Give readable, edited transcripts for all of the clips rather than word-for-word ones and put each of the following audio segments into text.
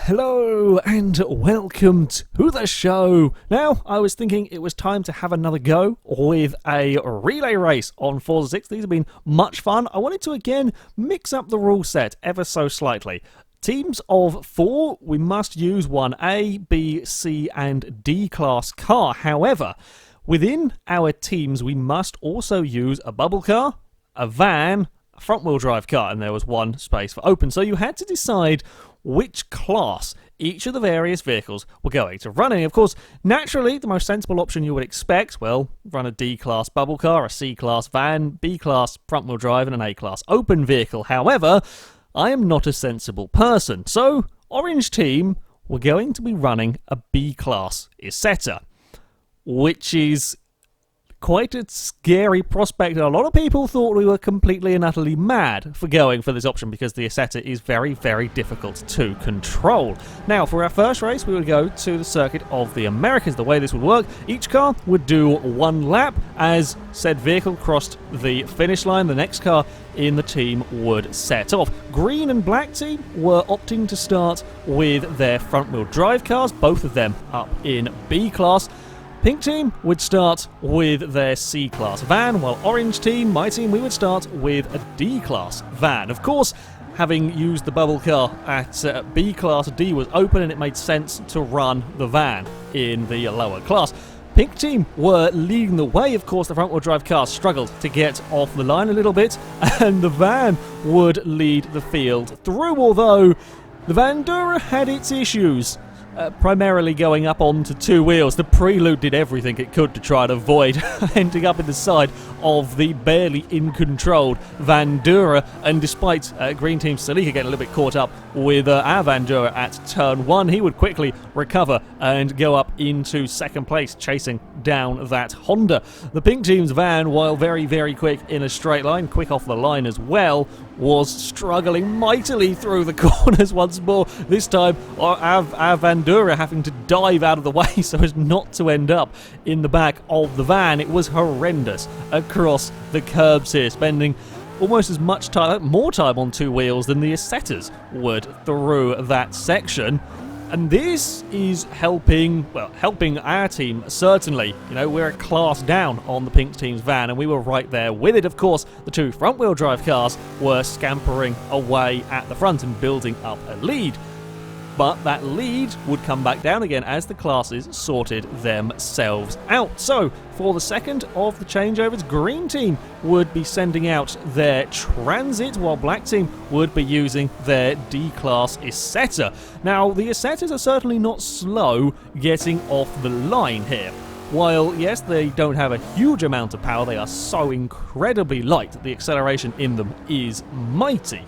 Hello and welcome to the show. Now, I was thinking it was time to have another go with a relay race on Forza 6. These have been much fun. I wanted to again mix up the rule set ever so slightly. Teams of 4, we must use one A, B, C and D class car. However, within our teams we must also use a bubble car, a van, a front-wheel drive car, and there was one space for open. So you had to decide which class each of the various vehicles were going to run in. Of course, naturally, the most sensible option you would expect, well, run a D-class bubble car, a C-class van, B-class front-wheel drive, and an A-class open vehicle. However, I am not a sensible person, so Orange Team were going to be running a B-class Isetta, which is quite a scary prospect. A lot of people thought we were completely and utterly mad for going for this option because the Isetta is very, very difficult to control. Now, for our first race, we would go to the circuit of the Americas. The way this would work, each car would do one lap. As said vehicle crossed the finish line, the next car in the team would set off. Green and black team were opting to start with their front-wheel drive cars, both of them up in B class. Pink team would start with their C-class van, while Orange team, my team, we would start with a D-class van. Of course, having used the bubble car at B-class, D was open and it made sense to run the van in the lower class. Pink team were leading the way. Of course, the front-wheel drive car struggled to get off the line a little bit, and the van would lead the field through, although the Vandura had its issues. Primarily going up onto two wheels. The Prelude did everything it could to try and avoid ending up in the side of the barely in-controlled Vandura, and despite Green Team's Salika getting a little bit caught up with our Vandura at turn 1, he would quickly recover and go up into second place, chasing down that Honda. The Pink Team's van, while very, very quick in a straight line, quick off the line as well, was struggling mightily through the corners once more. This time, our Vandura having to dive out of the way so as not to end up in the back of the van. It was horrendous across the curbs here, spending almost as much time, more time on two wheels than the Isettas would through that section. And this is helping our team, certainly. You know, we're a class down on the Pink Team's van, and we were right there with it. Of course, the two front-wheel drive cars were scampering away at the front and building up a lead. But that lead would come back down again as the classes sorted themselves out. So, for the second of the changeovers, Green Team would be sending out their Transit, while Black Team would be using their D-Class Isetta. Now, the Isettas are certainly not slow getting off the line here. While, yes, they don't have a huge amount of power, they are so incredibly light that the acceleration in them is mighty.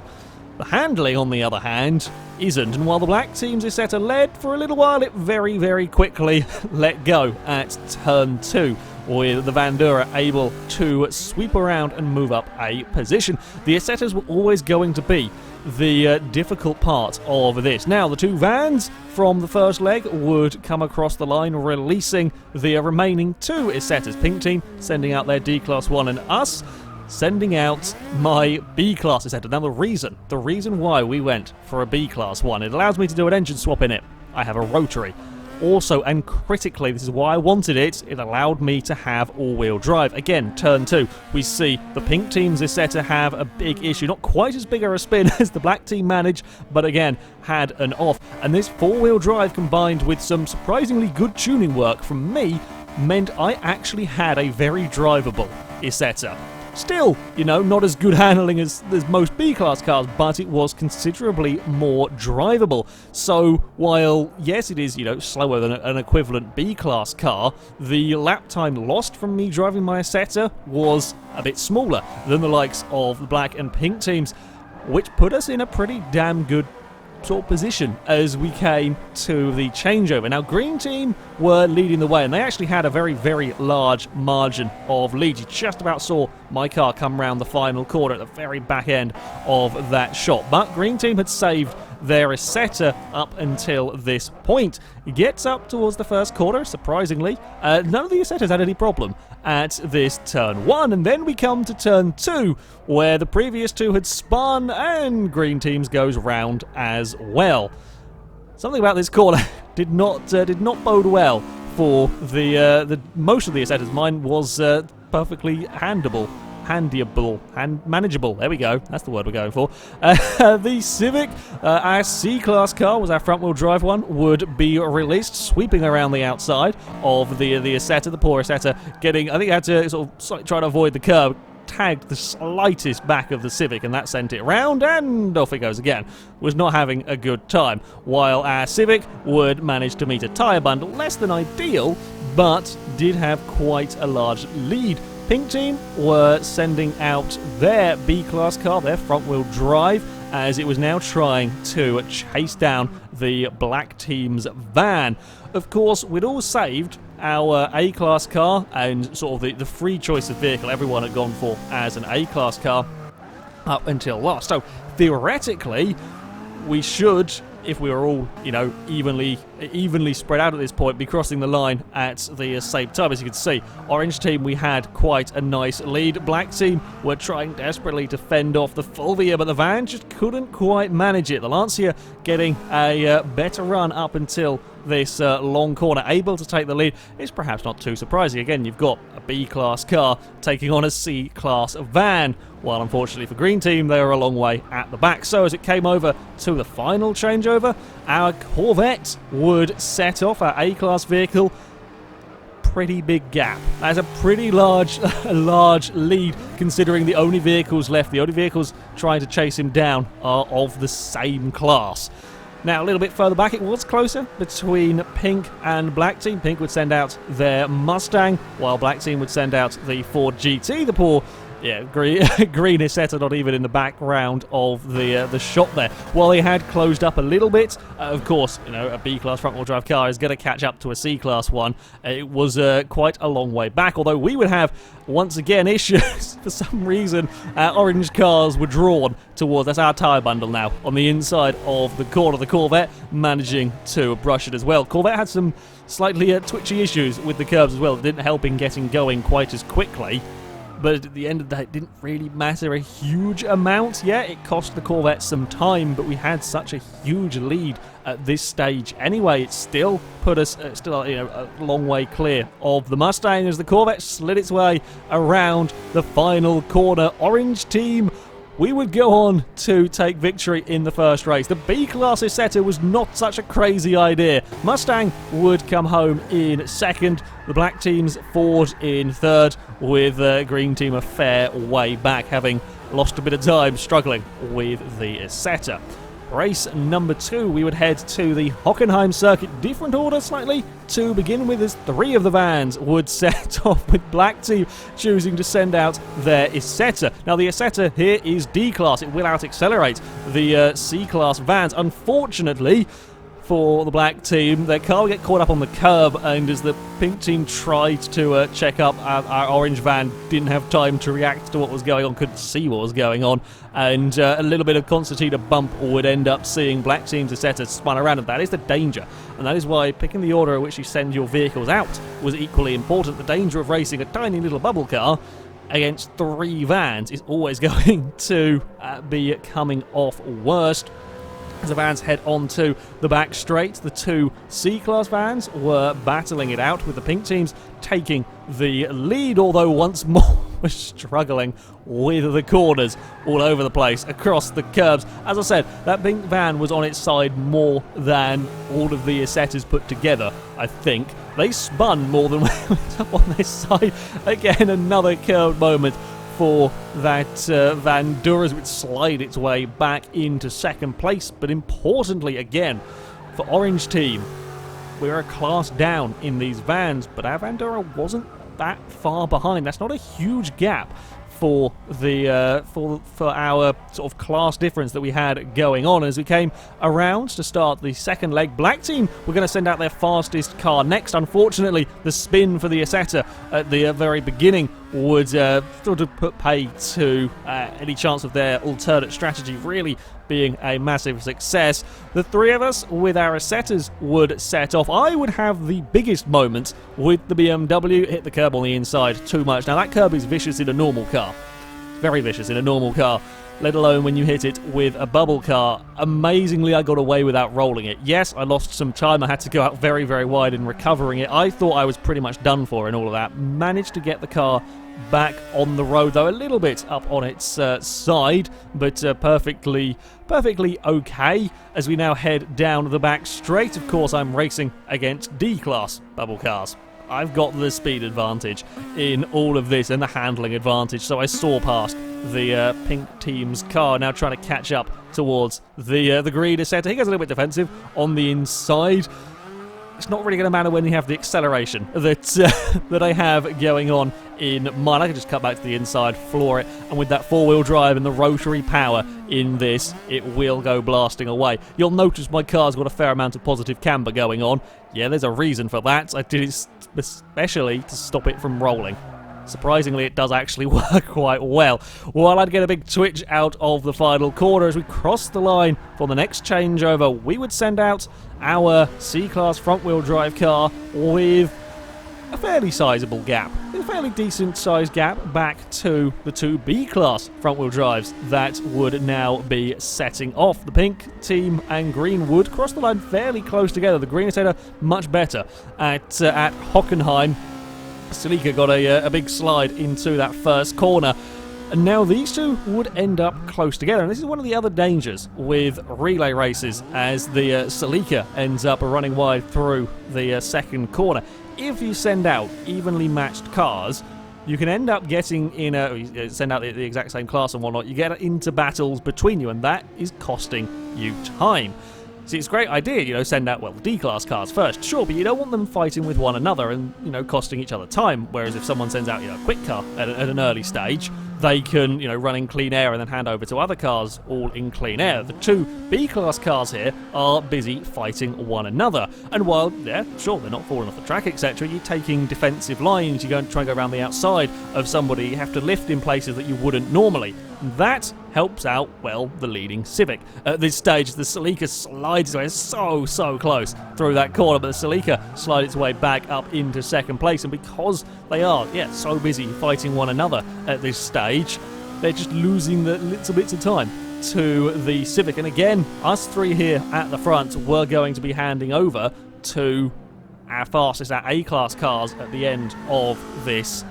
The handling, on the other hand, isn't, and while the Black Team's Isetta led for a little while, it very, very quickly let go at turn 2, with the Vandura able to sweep around and move up a position. The Isettas were always going to be the difficult part of this. Now, the two vans from the first leg would come across the line, releasing the remaining two Isettas. Pink Team sending out their D-Class 1 and us sending out my B-Class Isetta. Now, the reason why we went for a B-Class 1, it allows me to do an engine swap in it. I have a rotary. Also, and critically, this is why I wanted it, it allowed me to have all-wheel drive. Again, turn 2, we see the Pink Team's Isetta have a big issue. Not quite as big a spin as the Black Team managed, but again, had an off. And this four-wheel drive combined with some surprisingly good tuning work from me meant I actually had a very drivable Isetta. Still, you know, not as good handling as most B-Class cars, but it was considerably more drivable. So, while, yes, it is, you know, slower than an equivalent B-Class car, the lap time lost from me driving my Isetta was a bit smaller than the likes of the Black and Pink teams, which put us in a pretty damn good sort of position as we came to the changeover. Now, Green Team were leading the way, and they actually had a very, very large margin of lead. You just about saw my car come round the final corner at the very back end of that shot. But Green Team had saved their Isetta up until this point. He gets up towards the first corner, surprisingly. None of the Isettas had any problem at this turn 1, and then we come to turn 2, where the previous two had spun, and Green Team's goes round as well. something about this corner did not bode well for the most of the Isetas. Mine was perfectly manageable. There we go. That's the word we're going for. The Civic, our C-Class car, was our front-wheel drive one, would be released, sweeping around the outside of the Isetta, the poor Isetta, getting, I think, had to sort of slightly try to avoid the curb, tagged the slightest back of the Civic, and that sent it round, and off it goes again. Was not having a good time, while our Civic would manage to meet a tyre bundle, less than ideal, but did have quite a large lead. Pink team were sending out their B-Class car, their front-wheel drive, as it was now trying to chase down the black team's van. Of course, we'd all saved our A-Class car and sort of the free choice of vehicle everyone had gone for as an A-Class car up until last. So, theoretically, we should, if we were all, you know, evenly spread out at this point, be crossing the line at the same time. As you can see, orange team, we had quite a nice lead. Black team were trying desperately to fend off the Fulvia, but the van just couldn't quite manage it. The Lancia getting a better run up until this long corner, able to take the lead. It's perhaps not too surprising. Again, you've got a B-Class car taking on a C-Class van, while unfortunately for green team, they were a long way at the back. So as it came over to the final changeover, our Corvette would set off our A-Class vehicle. Pretty big gap. That's a pretty large lead, considering the only vehicles left, the only vehicles trying to chase him down, are of the same class. Now, a little bit further back, it was closer between Pink and Black Team. Pink would send out their Mustang, while Black Team would send out the Ford GT. The poor, green Isetta not even in the background of the shot there. While they had closed up a little bit, of course, you know, a B-Class front-wheel drive car is going to catch up to a C-Class one. It was quite a long way back, although we would have, once again, issues. For some reason, our orange cars were drawn towards, that's our tyre bundle now, on the inside of the corner. The Corvette managing to brush it as well. Corvette had some slightly twitchy issues with the curbs as well. It didn't help in getting going quite as quickly. But at the end of the day, it didn't really matter a huge amount. Yeah, it cost the Corvette some time, but we had such a huge lead at this stage. Anyway, it still put us a long way clear of the Mustang as the Corvette slid its way around the final corner. Orange team, we would go on to take victory in the first race. The B-Class Isetta was not such a crazy idea. Mustang would come home in second. The black team's Ford in third, with green team a fair way back, having lost a bit of time struggling with the Isetta. Race number 2, we would head to the Hockenheim circuit. Different order slightly to begin with, as 3 of the vans would set off, with Black Team choosing to send out their Isetta. Now the Isetta here is D-Class. It will out-accelerate the C-Class vans. Unfortunately for the Black Team, their car will get caught up on the curb, and as the Pink Team tried to check up, our orange van didn't have time to react to what was going on, couldn't see what was going on, and a little bit of concertina bump would end up seeing Black Team's Isetta spun around, and that is the danger. And that is why picking the order at which you send your vehicles out was equally important. The danger of racing a tiny little bubble car against 3 vans is always going to be coming off worst. As the vans head onto the back straight, the 2 C-Class vans were battling it out, with the Pink teams taking the lead, although once more was struggling with the corners all over the place, across the curbs. As I said, that Pink van was on its side more than all of the Isettas put together, I think. They spun more than went up on this side. Again, another curved moment for that Van Duras, would slide its way back into second place. But importantly, again, for Orange Team, we're a class down in these vans, but our Van Dura wasn't that far behind. That's not a huge gap for the for our sort of class difference that we had going on. As we came around to start the second leg, Black Team were going to send out their fastest car next. Unfortunately, the spin for the Isetta at the very beginning would sort of put pay to any chance of their alternate strategy really being a massive success. The 3 of us with our Isettas would set off. I would have the biggest moment with the BMW, hit the curb on the inside too much. Now that curb is vicious in a normal car. Very vicious in a normal car. let alone when you hit it with a bubble car. Amazingly, I got away without rolling it. Yes, I lost some time. I had to go out very, very wide in recovering it. I thought I was pretty much done for in all of that. Managed to get the car back on the road, though a little bit up on its side, but perfectly okay as we now head down the back straight. Of course, I'm racing against D-Class bubble cars. I've got the speed advantage in all of this and the handling advantage, so I saw past the pink team's car, now trying to catch up towards the green setter. He gets a little bit defensive on the inside. It's not really going to matter when you have the acceleration that I have going on in mine. I can just cut back to the inside, floor it, and with that four-wheel drive and the rotary power in this, it will go blasting away. You'll notice my car's got a fair amount of positive camber going on. Yeah, there's a reason for that. I did it especially to stop it from rolling. Surprisingly, it does actually work quite well. While I'd get a big twitch out of the final corner as we cross the line for the next changeover, we would send out our C-Class front-wheel drive car with a fairly sizable gap, a fairly decent-sized gap back to the two B-Class front-wheel drives that would now be setting off. The pink team and green would cross the line fairly close together. The green setter much better at Hockenheim. Celica got a big slide into that first corner, and now these two would end up close together. And this is one of the other dangers with relay races, as the Celica ends up running wide through the second corner. If you send out evenly matched cars, you can end up getting in send out the exact same class and whatnot. You get into battles between you, and that is costing you time. See, it's a great idea, send out, well, D-Class cars first, sure, but you don't want them fighting with one another and, costing each other time, whereas if someone sends out, a quick car at an early stage, they can, run in clean air and then hand over to other cars all in clean air. The two B-Class cars here are busy fighting one another, and while, yeah, sure, they're not falling off the track, etc., you're taking defensive lines, you're going to try and go around the outside of somebody, you have to lift in places that you wouldn't normally. That helps out, well, the leading Civic. At this stage, the Celica slides its way so close through that corner, but the Celica slides its way back up into second place, and because they are, so busy fighting one another at this stage, they're just losing the little bits of time to the Civic. And again, us three here at the front were going to be handing over to our fastest, our A-Class cars at the end of this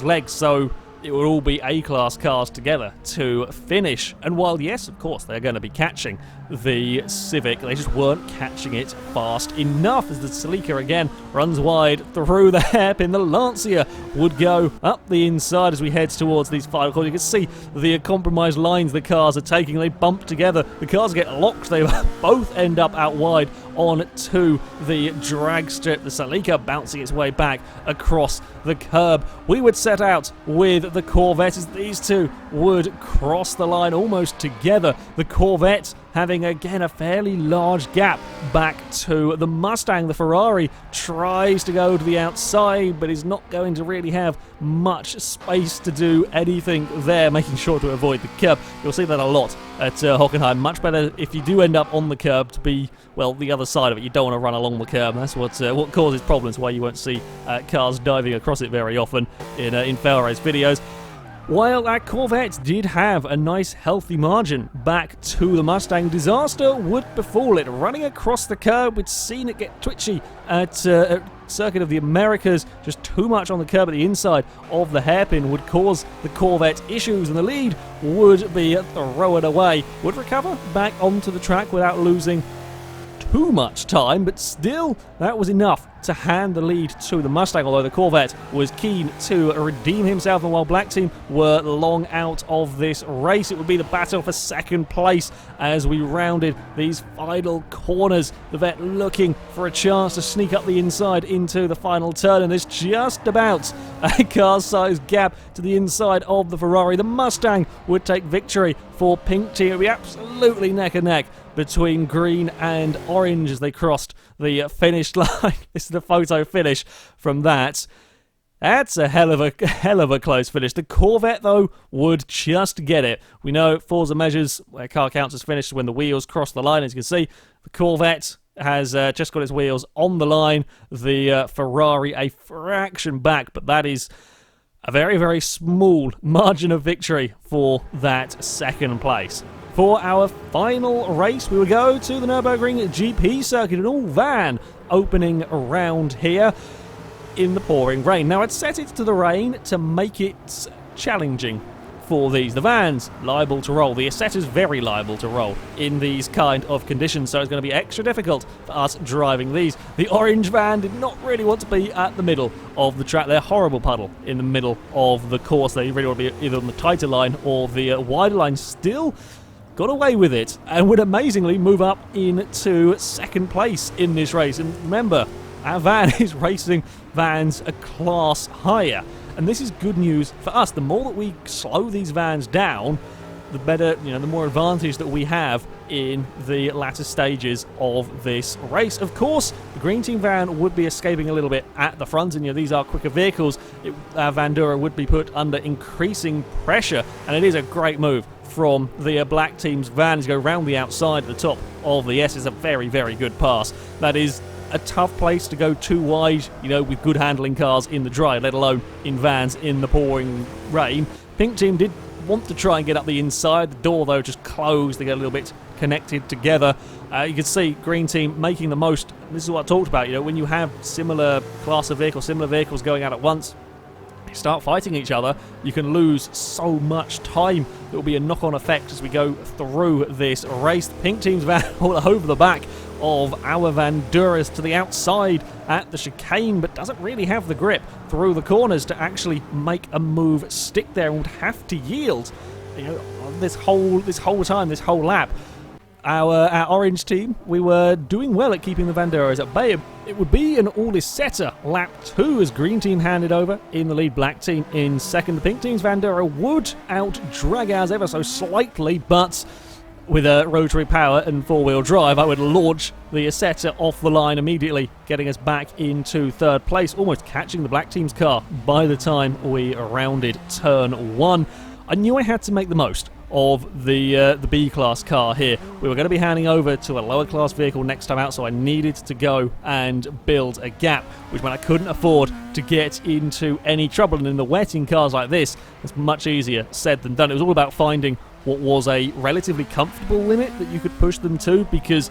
leg, so it will all be A-Class cars together to finish. And while, yes, of course, they're going to be catching the Civic, they just weren't catching it fast enough as the Celica again runs wide through the hairpin. The Lancia would go up the inside as we head towards these final corners. You can see the compromised lines the cars are taking. They bump together. The cars get locked. They both end up out wide on to the drag strip. The Celica bouncing its way back across the curb. We would set out with the Corvette as these two would cross the line almost together. The Corvette having again a fairly large gap back to the Mustang. The Ferrari tries to go to the outside but is not going to really have much space to do anything there, making sure to avoid the curb. You'll see that a lot at Hockenheim. Much better if you do end up on the curb to be, well, the other side of it. You don't want to run along the curb. That's what causes problems, why you won't see cars diving across it very often in FailRace videos. While that Corvette did have a nice healthy margin back to the Mustang, disaster would befall it. Running across the curb, we'd seen it get twitchy at Circuit of the Americas. Just too much on the curb at the inside of the hairpin would cause the Corvette issues, and the lead would be thrown away. Would recover back onto the track without losing too much time, but still that was enough to hand the lead to the Mustang, although the Corvette was keen to redeem himself. And while Black Team were long out of this race, it would be the battle for second place as we rounded these final corners. The Vet looking for a chance to sneak up the inside into the final turn, and there's just about a car-sized gap to the inside of the Ferrari. The Mustang would take victory for Pink Team. It would be absolutely neck and neck between green and orange as they crossed the finish line. This is the photo finish from that. That's a hell of a close finish. The Corvette, though, would just get it. We know Forza measures where car counts as finished when the wheels cross the line. As you can see, the Corvette has just got its wheels on the line. The Ferrari a fraction back, but that is A very, very small margin of victory for that second place. For our final race, we will go to the Nurburgring GP circuit, an all-van opening round here in the pouring rain. Now, I'd set it to the rain to make it challenging for these. The van's liable to roll. The Iseta's very liable to roll in these kind of conditions, so it's going to be extra difficult for us driving these. The orange van did not really want to be at the middle of the track. They're a horrible puddle in the middle of the course. They really want to be either on the tighter line or the wider line. Still got away with it and would amazingly move up into second place in this race. And remember, our van is racing vans a class higher. And this is good news for us. The more that we slow these vans down, the better, the more advantage that we have in the latter stages of this race. Of course, the green team van would be escaping a little bit at the front, and these are quicker vehicles. Our Vandura would be put under increasing pressure, and it is a great move from the black team's van to go round the outside at the top of the S. Is a very, very good pass. That is a tough place to go too wide, with good handling cars in the dry, let alone in vans in the pouring rain. Pink team did want to try and get up the inside. The door, though, just closed. They get a little bit connected together. You can see green team making the most. This is what I talked about, when you have similar class of vehicles, similar vehicles going out at once, you start fighting each other, you can lose so much time. There will be a knock-on effect as we go through this race. Pink team's van all over the back of our Vanduras to the outside at the chicane, but doesn't really have the grip through the corners to actually make a move stick there, and would have to yield this whole lap. Our orange team, we were doing well at keeping the Vanduras at bay. It would be an all-Iseta lap 2 as green team handed over in the lead, black team in second. The pink team's Vandura would out-drag ours ever so slightly, but with a rotary power and four-wheel drive, I would launch the Iseta off the line immediately, getting us back into third place, almost catching the black team's car by the time we rounded turn 1. I knew I had to make the most of the B-class car here. We were going to be handing over to a lower-class vehicle next time out, so I needed to go and build a gap, which meant I couldn't afford to get into any trouble. And in the wet in cars like this, it's much easier said than done. It was all about finding what was a relatively comfortable limit that you could push them to, because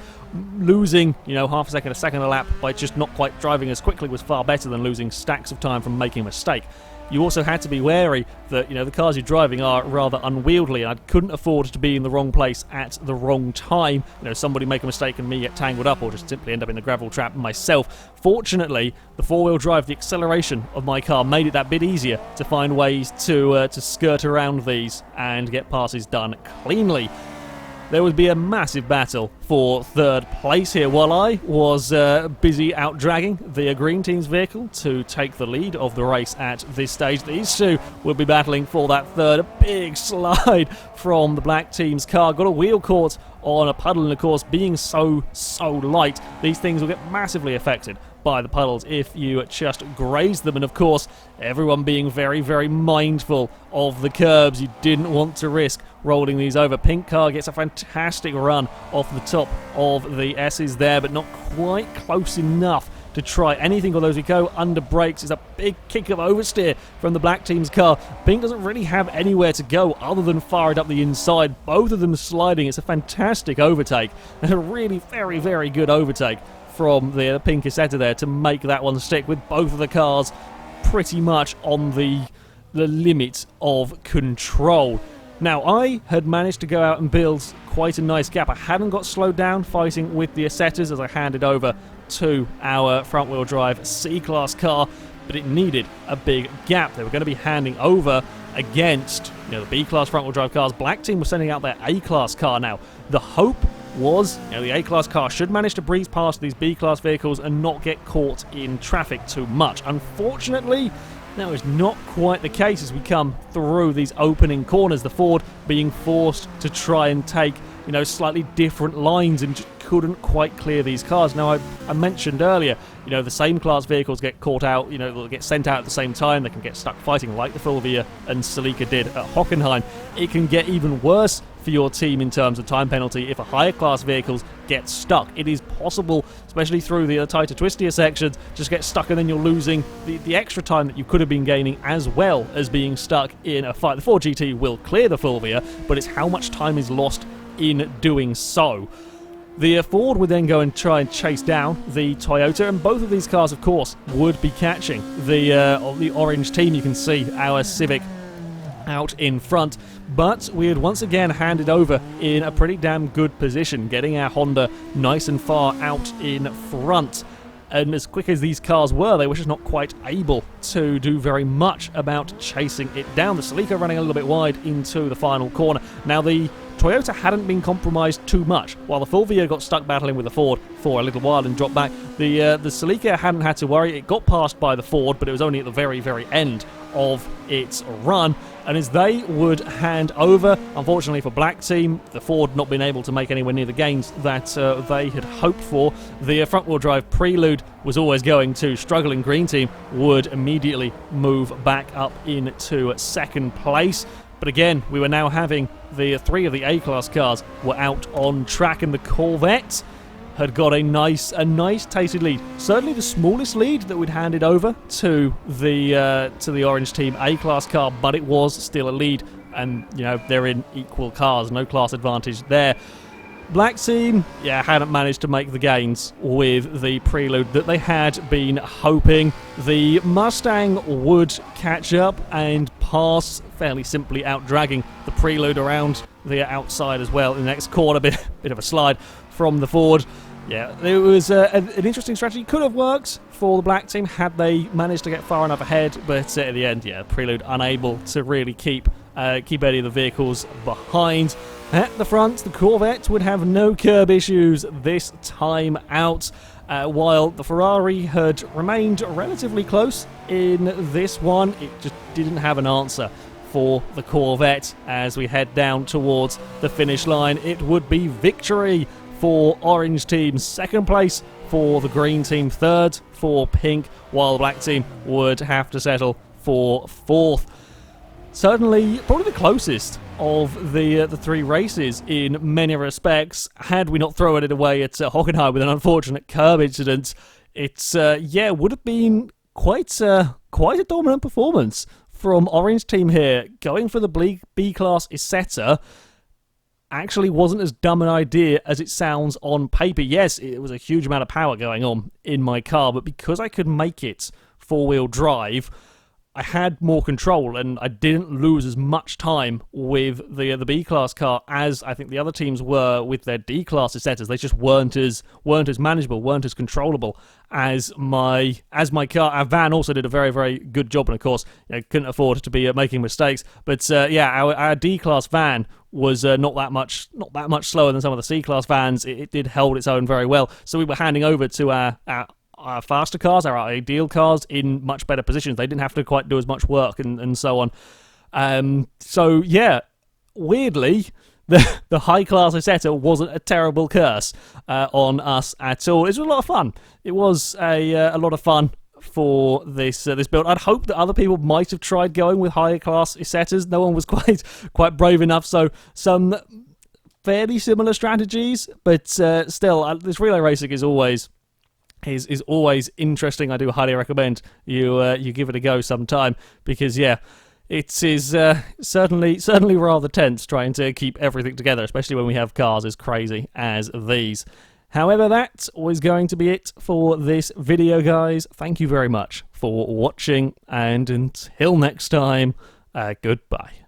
losing, half a second a lap by just not quite driving as quickly was far better than losing stacks of time from making a mistake. You also had to be wary that, the cars you're driving are rather unwieldy, and I couldn't afford to be in the wrong place at the wrong time. Somebody make a mistake and me get tangled up, or just simply end up in the gravel trap myself. Fortunately, the four-wheel drive, the acceleration of my car made it that bit easier to find ways to skirt around these and get passes done cleanly. There would be a massive battle for third place here while I was busy out-dragging the green team's vehicle to take the lead of the race at this stage. These two will be battling for that third. A big slide from the black team's car. Got a wheel caught on a puddle, and of course, being so light, these things will get massively affected by the puddles if you just graze them. And of course, everyone being very, very mindful of the curbs. You didn't want to risk rolling these over. Pink car gets a fantastic run off the top of the S's there, but not quite close enough to try anything. Although as we go under brakes, it's a big kick of oversteer from the black team's car. Pink doesn't really have anywhere to go other than fire it up the inside. Both of them sliding. It's a fantastic overtake, and a really very, very good overtake from the pink Iseta there to make that one stick, with both of the cars pretty much on the limit of control. Now, I had managed to go out and build quite a nice gap. I hadn't got slowed down fighting with the Isetas as I handed over to our front-wheel drive C-Class car, but it needed a big gap. They were going to be handing over against the B-Class front-wheel drive cars. Black team was sending out their A-Class car now. The hope was the A-Class car should manage to breeze past these B-Class vehicles and not get caught in traffic too much. Unfortunately, that was not quite the case as we come through these opening corners. The Ford being forced to try and take, slightly different lines and just couldn't quite clear these cars. Now, I mentioned earlier, the same class vehicles get caught out, they'll get sent out at the same time. They can get stuck fighting like the Fulvia and Celica did at Hockenheim. It can get even worse for your team in terms of time penalty if a higher class vehicles get stuck. It is possible, especially through the tighter, twistier sections, just get stuck and then you're losing the extra time that you could have been gaining as well as being stuck in a fight. The Ford GT will clear the Fulvia, but it's how much time is lost in doing so. The Ford would then go and try and chase down the Toyota, and both of these cars, of course, would be catching the orange team. You can see our Civic out in front, but we had once again handed over in a pretty damn good position, getting our Honda nice and far out in front. And as quick as these cars were, they were just not quite able to do very much about chasing it down. The Celica running a little bit wide into the final corner. Now, the Toyota hadn't been compromised too much. While the Fulvia got stuck battling with the Ford for a little while and dropped back, the Celica hadn't had to worry. It got passed by the Ford, but it was only at the very, very end of its run. And as they would hand over, unfortunately for Black Team, the Ford not being able to make anywhere near the gains that they had hoped for, the front-wheel drive Prelude was always going to. Struggling Green Team would immediately move back up into second place. But again, we were now having the three of the A-Class cars were out on track, and the Corvette had got a nice tasted lead. Certainly the smallest lead that we'd handed over to the Orange Team A-Class car, but it was still a lead, and you know, they're in equal cars, no class advantage there. Black Team, yeah, hadn't managed to make the gains with the Prelude that they had been hoping. The Mustang would catch up and pass, fairly simply out-dragging the Prelude around the outside as well in the next corner. Bit of a slide from the Ford. Yeah, it was an interesting strategy. Could have worked for the Black Team had they managed to get far enough ahead, but at the end, yeah, Prelude unable to really keep any of the vehicles behind. At the front, the Corvette would have no curb issues this time out, while the Ferrari had remained relatively close in this one. It just didn't have an answer for the Corvette as we head down towards the finish line. It would be victory for Orange Team, second place for the Green Team, third for Pink, while the Black Team would have to settle for fourth. Certainly, probably the closest of the three races in many respects. Had we not thrown it away at Hockenheim with an unfortunate curb incident, it's would have been quite a dominant performance from Orange Team here. Going for the B-Class Isetta actually wasn't as dumb an idea as it sounds on paper. Yes, it was a huge amount of power going on in my car, but because I could make it four-wheel drive, I had more control, and I didn't lose as much time with the B-Class car as I think the other teams were with their D-Class Isettas. They just weren't as manageable, weren't as controllable as my car. Our van also did a very, very good job, and of course, couldn't afford to be making mistakes. But our D-Class van was not that much slower than some of the C-Class vans. It did hold its own very well. So we were handing over to our faster cars, our ideal cars, in much better positions. They didn't have to quite do as much work and so on. So yeah, weirdly, the high-class Isetta wasn't a terrible curse on us at all. It was a lot of fun. It was a lot of fun for this build. I'd hope that other people might have tried going with higher-class Isettas. No one was quite brave enough, so some fairly similar strategies, but still, this relay racing is always interesting. I do highly recommend you give it a go sometime, because yeah, it is certainly rather tense trying to keep everything together, especially when we have cars as crazy as these. However, that's always going to be it for this video, guys. Thank you very much for watching, and until next time, goodbye.